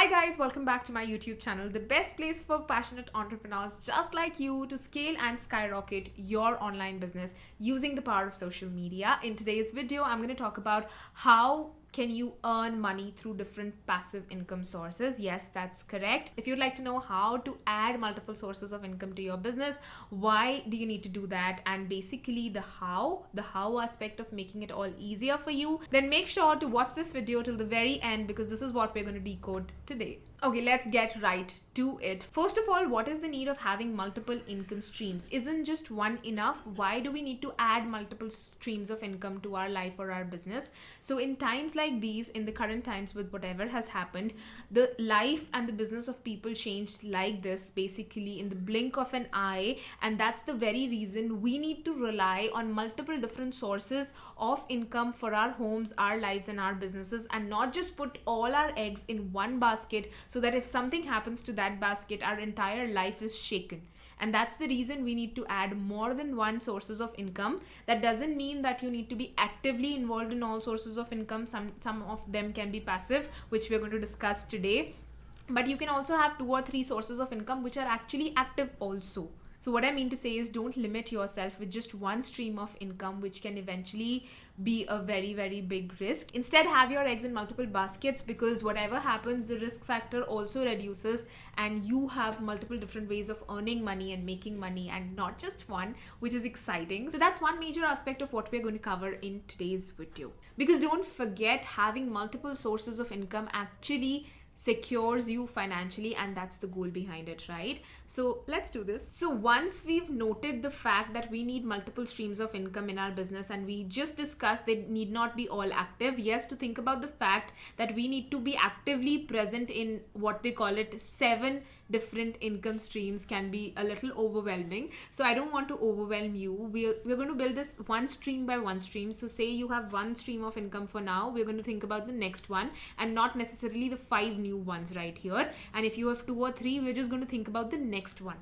Hi guys, welcome back to my YouTube channel, the best place for passionate entrepreneurs just like you to scale and skyrocket your online business using the power of social media. In today's video, I'm going to talk about how can you earn money through different passive income sources. Yes, that's correct. If you'd like to know how to add multiple sources of income to your business, why do you need to do that, and basically the how aspect of making it all easier for you, then make sure to watch this video till the very end because this is what we're going to decode today. Okay, let's get right to it. First of all, what is the need of having multiple income streams? Isn't just one enough? Why do we need to add multiple streams of income to our life or our business? So in times like these, in the current times with whatever has happened, the life and the business of people changed like this, basically in the blink of an eye. And that's the very reason we need to rely on multiple different sources of income for our homes, our lives, and our businesses, and not just put all our eggs in one basket, so that if something happens to that basket, our entire life is shaken. And that's the reason we need to add more than one sources of income. That doesn't mean that you need to be actively involved in all sources of income. Some of them can be passive, which we're going to discuss today. But you can also have 2 or 3 sources of income which are actually active also. So what I mean to say is, don't limit yourself with just one stream of income, which can eventually be a very, very big risk. Instead, have your eggs in multiple baskets, because whatever happens, the risk factor also reduces and you have multiple different ways of earning money and making money, and not just one, which is exciting. So that's one major aspect of what we're going to cover in today's video. Because don't forget, having multiple sources of income actually secures you financially, and that's the goal behind it, right? So let's do this. So once we've noted the fact that we need multiple streams of income in our business, and we just discussed they need not be all active. Yes, to think about the fact that we need to be actively present in what they call it 7 different income streams can be a little overwhelming. So I don't want to overwhelm you. We're going to build this one stream by one stream. So say you have one stream of income for now, we're going to think about the next one and not necessarily the 5 new ones right here. And if you have 2 or 3, we're just going to think about the next one.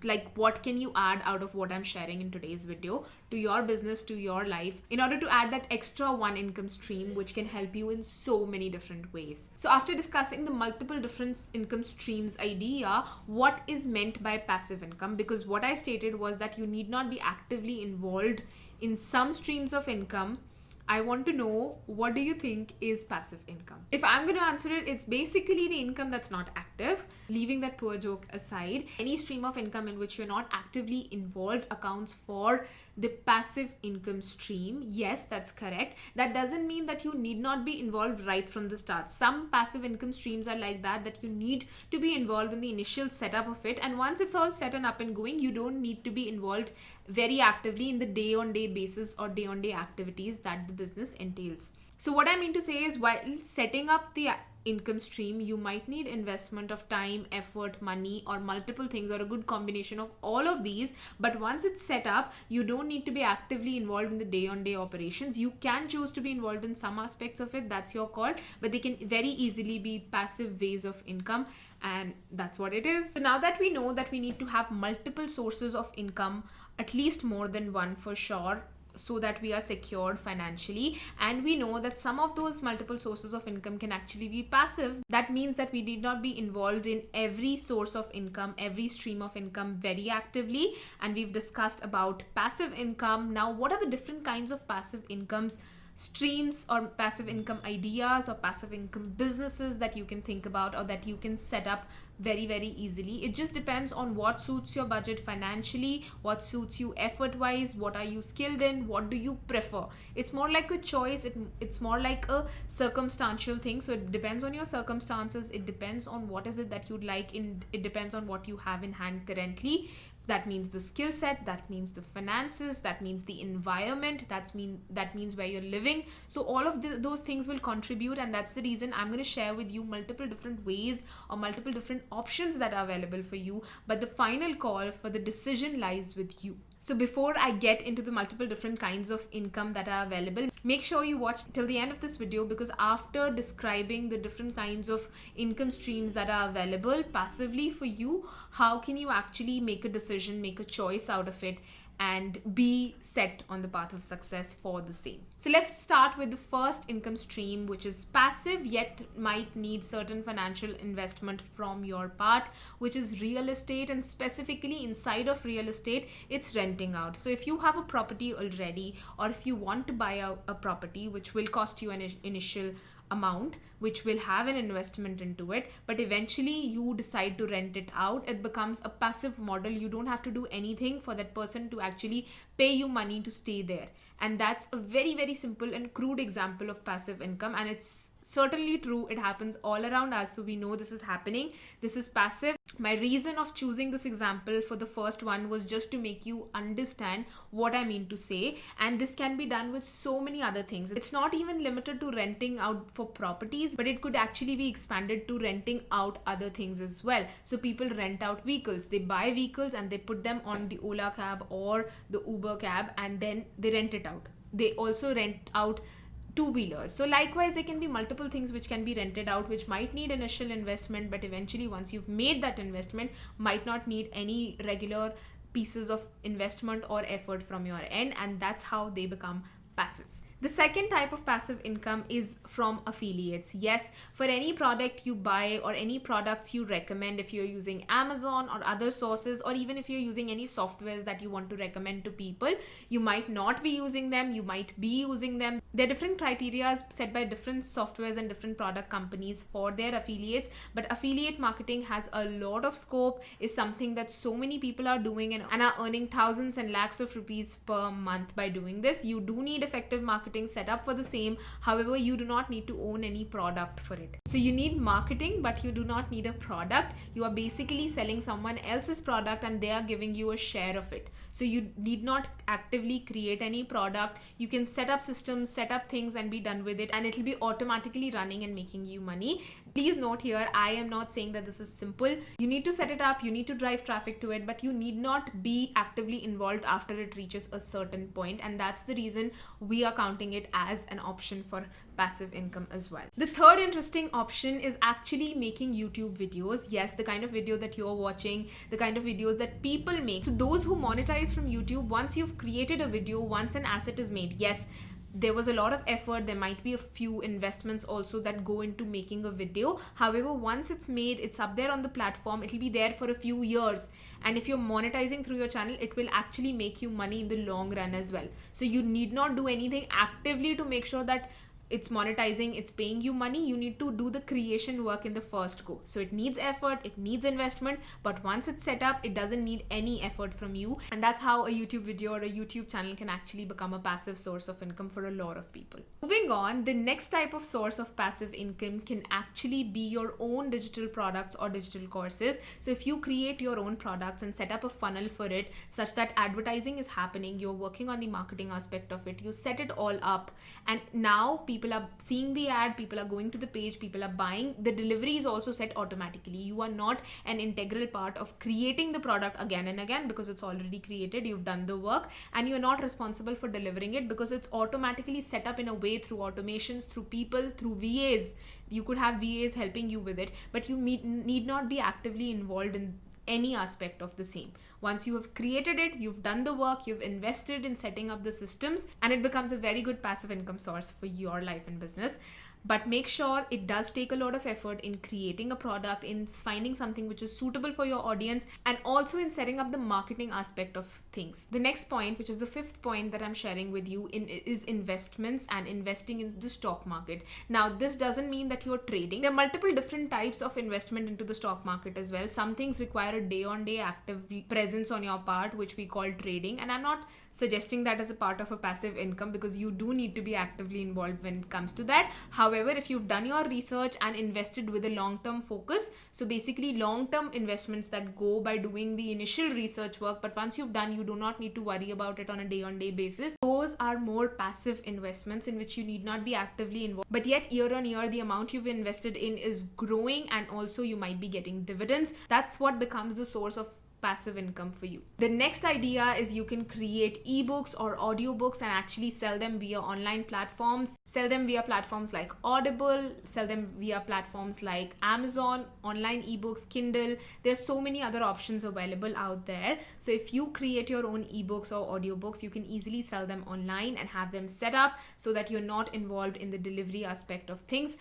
Like, what can you add out of what I'm sharing in today's video to your business, to your life, in order to add that extra one income stream which can help you in so many different ways. So after discussing the multiple different income streams idea, what is meant by passive income? Because what I stated was that you need not be actively involved in some streams of income. I want to know, what do you think is passive income? If I'm going to answer it, it's basically the income that's not active. Leaving that poor joke aside, any stream of income in which you're not actively involved accounts for the passive income stream. Yes, that's correct. That doesn't mean that you need not be involved right from the start. Some passive income streams are like that you need to be involved in the initial setup of it. And once it's all set and up and going, you don't need to be involved very actively in the day-on-day basis or day-on-day activities that the business entails. So what I mean to say is, while setting up the income stream, you might need investment of time, effort, money, or multiple things, or a good combination of all of these. But once it's set up, you don't need to be actively involved in the day-on-day operations. You can choose to be involved in some aspects of it, that's your call, but they can very easily be passive ways of income, and that's what it is. So now that we know that we need to have multiple sources of income, at least more than one for sure, so that we are secured financially, and we know that some of those multiple sources of income can actually be passive. That means that we need not be involved in every source of income, every stream of income very actively. And we've discussed about passive income. Now, what are the different kinds of passive incomes streams or passive income ideas or passive income businesses that you can think about or that you can set up very, very easily? It just depends on what suits your budget financially, what suits you effort wise, what are you skilled in, what do you prefer. It's more like a choice. It's more like a circumstantial thing. So it depends on your circumstances. It depends on what is it that you'd like, it depends on what you have in hand currently. That means the skill set, that means the finances, that means the environment, that means where you're living. So all of those things will contribute, and that's the reason I'm going to share with you multiple different ways or multiple different options that are available for you. But the final call for the decision lies with you. So before I get into the multiple different kinds of income that are available, make sure you watch till the end of this video, because after describing the different kinds of income streams that are available passively for you, how can you actually make a decision, make a choice out of it, and be set on the path of success for the same. So let's start with the first income stream, which is passive yet might need certain financial investment from your part, which is real estate, and specifically inside of real estate, it's renting out. So if you have a property already, or if you want to buy a property which will cost you an initial amount, which will have an investment into it, but eventually you decide to rent it out, it becomes a passive model. You don't have to do anything for that person to actually pay you money to stay there. And that's a very, very simple and crude example of passive income, and it's certainly true. It happens all around us, so we know this is happening. This is passive. My reason of choosing this example for the first one was just to make you understand what I mean to say, and this can be done with so many other things. It's not even limited to renting out for properties, but it could actually be expanded to renting out other things as well. So people rent out vehicles. They buy vehicles and they put them on the Ola cab or the Uber cab, and then they rent it out. They also rent out two-wheelers. So likewise, there can be multiple things which can be rented out, which might need initial investment, but eventually once you've made that investment, might not need any regular pieces of investment or effort from your end, and that's how they become passive. The second type of passive income is from affiliates. Yes, for any product you buy or any products you recommend, if you're using Amazon or other sources, or even if you're using any softwares that you want to recommend to people, you might not be using them, you might be using them. There are different criteria set by different softwares and different product companies for their affiliates, but affiliate marketing has a lot of scope, is something that so many people are doing and are earning thousands and lakhs of rupees per month by doing this. You do need effective marketing set up for the same. However, you do not need to own any product for it. So you need marketing, but you do not need a product. You are basically selling someone else's product and they are giving you a share of it. So you need not actively create any product. You can set up systems, set up things and be done with it, and it'll be automatically running and making you money. Please note here, I am not saying that this is simple. You need to set it up, you need to drive traffic to it, but you need not be actively involved after it reaches a certain point, and that's the reason we are counting it as an option for passive income as well. The third interesting option is actually making YouTube videos. Yes, the kind of video that you're watching, the kind of videos that people make. So those who monetize from YouTube, once you've created a video, once an asset is made, yes, there was a lot of effort, there might be a few investments also that go into making a video. However, once it's made, it's up there on the platform, it'll be there for a few years, and if you're monetizing through your channel, it will actually make you money in the long run as well. So you need not do anything actively to make sure that it's monetizing, it's paying you money. You need to do the creation work in the first go. So it needs effort, it needs investment, but once it's set up, it doesn't need any effort from you. And that's how a YouTube video or a YouTube channel can actually become a passive source of income for a lot of people. Moving on, the next type of source of passive income can actually be your own digital products or digital courses. So if you create your own products and set up a funnel for it such that advertising is happening, you're working on the marketing aspect of it, you set it all up, and now people are seeing the ad, people are going to the page, people are buying. The delivery is also set automatically. You are not an integral part of creating the product again and again because it's already created, you've done the work, and you're not responsible for delivering it because it's automatically set up in a way through automations, through people, through VAs. You could have VAs helping you with it, but you need not be actively involved in any aspect of the same. Once you have created it, you've done the work, you've invested in setting up the systems, and it becomes a very good passive income source for your life and business. But make sure it does take a lot of effort in creating a product, in finding something which is suitable for your audience, and also in setting up the marketing aspect of things. The next point, which is the fifth point that I'm sharing with you, is investments and investing into the stock market. Now, this doesn't mean that you're trading. There are multiple different types of investment into the stock market as well. Some things require a day-on-day active presence on your part, which we call trading. And I'm not suggesting that as a part of a passive income because you do need to be actively involved when it comes to that. However, if you've done your research and invested with a long-term focus, so basically long-term investments that go by doing the initial research work, but once you've done, you do not need to worry about it on a day-on-day basis. Those are more passive investments in which you need not be actively involved. But yet year on year, the amount you've invested in is growing, and also you might be getting dividends. That's what becomes the source of passive income for you. The next idea is you can create ebooks or audiobooks and actually sell them via online platforms. Sell them via platforms like Audible, sell them via platforms like Amazon, online ebooks, Kindle. There's so many other options available out there. So if you create your own ebooks or audiobooks, you can easily sell them online and have them set up so that you're not involved in the delivery aspect of things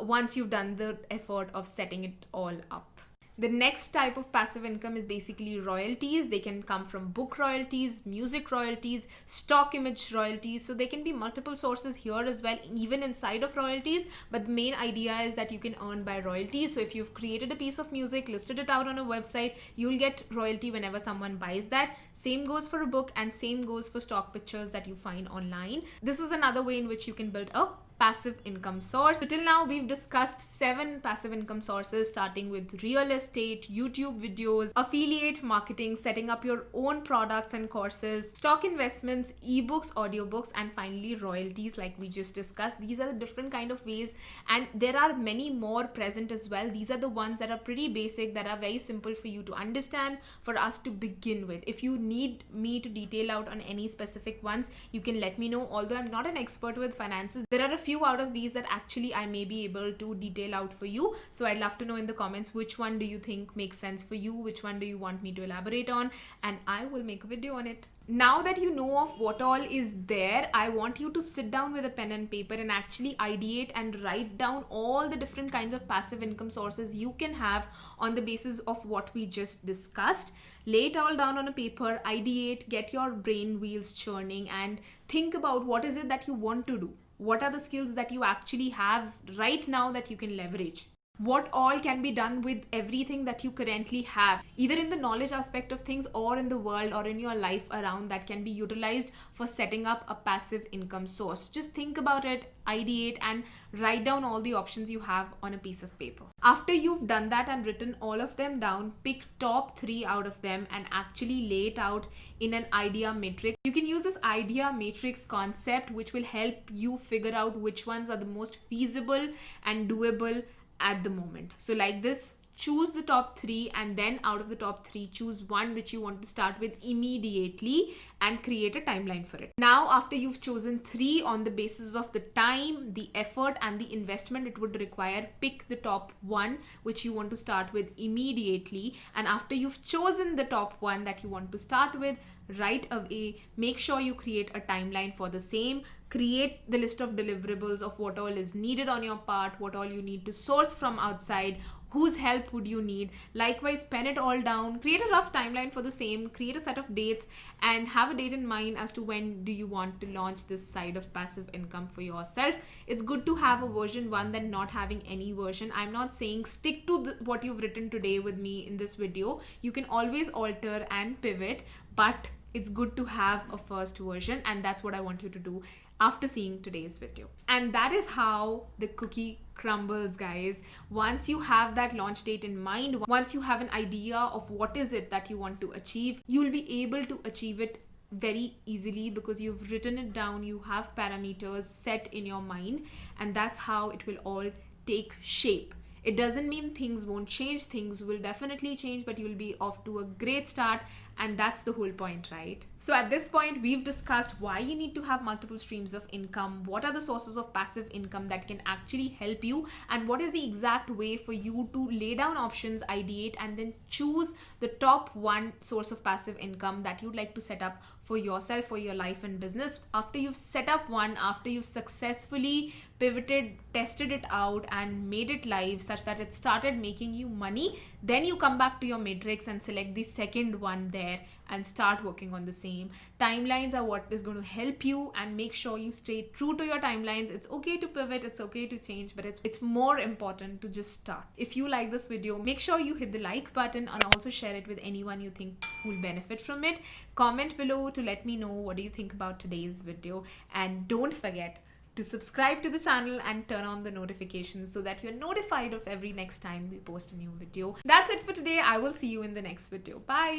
once you've done the effort of setting it all up. The next type of passive income is basically royalties. They can come from book royalties, music royalties, stock image royalties. So there can be multiple sources here as well, even inside of royalties. But the main idea is that you can earn by royalties. So if you've created a piece of music, listed it out on a website, you'll get royalty whenever someone buys that. Same goes for a book and same goes for stock pictures that you find online. This is another way in which you can build a passive income source. So till now we've discussed 7 passive income sources, starting with real estate, YouTube videos, affiliate marketing, setting up your own products and courses, stock investments, ebooks, audiobooks, and finally royalties like we just discussed. These are the different kind of ways, and there are many more present as well. These are the ones that are pretty basic, that are very simple for you to understand, for us to begin with. If you need me to detail out on any specific ones, you can let me know. Although I'm not an expert with finances, there are a few out of these that actually I may be able to detail out for you. So I'd love to know in the comments which one do you think makes sense for you, which one do you want me to elaborate on, and I will make a video on it. Now that you know of what all is there, I want you to sit down with a pen and paper and actually ideate and write down all the different kinds of passive income sources you can have on the basis of what we just discussed. Lay it all down on a paper, ideate, get your brain wheels churning, and think about what is it that you want to do. What are the skills that you actually have right now that you can leverage? What all can be done with everything that you currently have, either in the knowledge aspect of things or in the world or in your life around, that can be utilized for setting up a passive income source. Just think about it, ideate, and write down all the options you have on a piece of paper. After you've done that and written all of them down, pick top 3 out of them and actually lay it out in an idea matrix. You can use this idea matrix concept, which will help you figure out which ones are the most feasible and doable at the moment. So like this, choose the top 3, and then out of the top 3, choose one which you want to start with immediately and create a timeline for it. Now, after you've chosen 3 on the basis of the time, the effort, and the investment it would require, pick the top 1 which you want to start with immediately. And after you've chosen the top 1 that you want to start with, right away, make sure you create a timeline for the same. Create the list of deliverables of what all is needed on your part, what all you need to source from outside, whose help would you need. Likewise, pen it all down, create a rough timeline for the same, create a set of dates, and have a date in mind as to when do you want to launch this side of passive income for yourself. It's good to have a version 1 than not having any version. I'm not saying stick to what you've written today with me in this video. You can always alter and pivot, but it's good to have a first version, and that's what I want you to do after seeing today's video. And that is how the cookie crumbles, guys. Once you have that launch date in mind, once you have an idea of what is it that you want to achieve, you'll be able to achieve it very easily because you've written it down, you have parameters set in your mind, and that's how it will all take shape. It doesn't mean things won't change. Things will definitely change, but you'll be off to a great start. And that's the whole point, right? So at this point, we've discussed why you need to have multiple streams of income, what are the sources of passive income that can actually help you, and what is the exact way for you to lay down options, ideate, and then choose the top 1 source of passive income that you'd like to set up for yourself, for your life and business. After you've set up one, after you've successfully pivoted, tested it out, and made it live such that it started making you money, then you come back to your matrix and select the second one there and start working on the same. Timelines are what is going to help you, and make sure you stay true to your timelines. It's okay to pivot, it's okay to change, but it's more important to just start. If you like this video, make sure you hit the like button and also share it with anyone you think will benefit from it. Comment below to let me know what do you think about today's video, and don't forget to subscribe to the channel and turn on the notifications so that you're notified of every next time we post a new video. That's it for today. I will see you in the next video. Bye.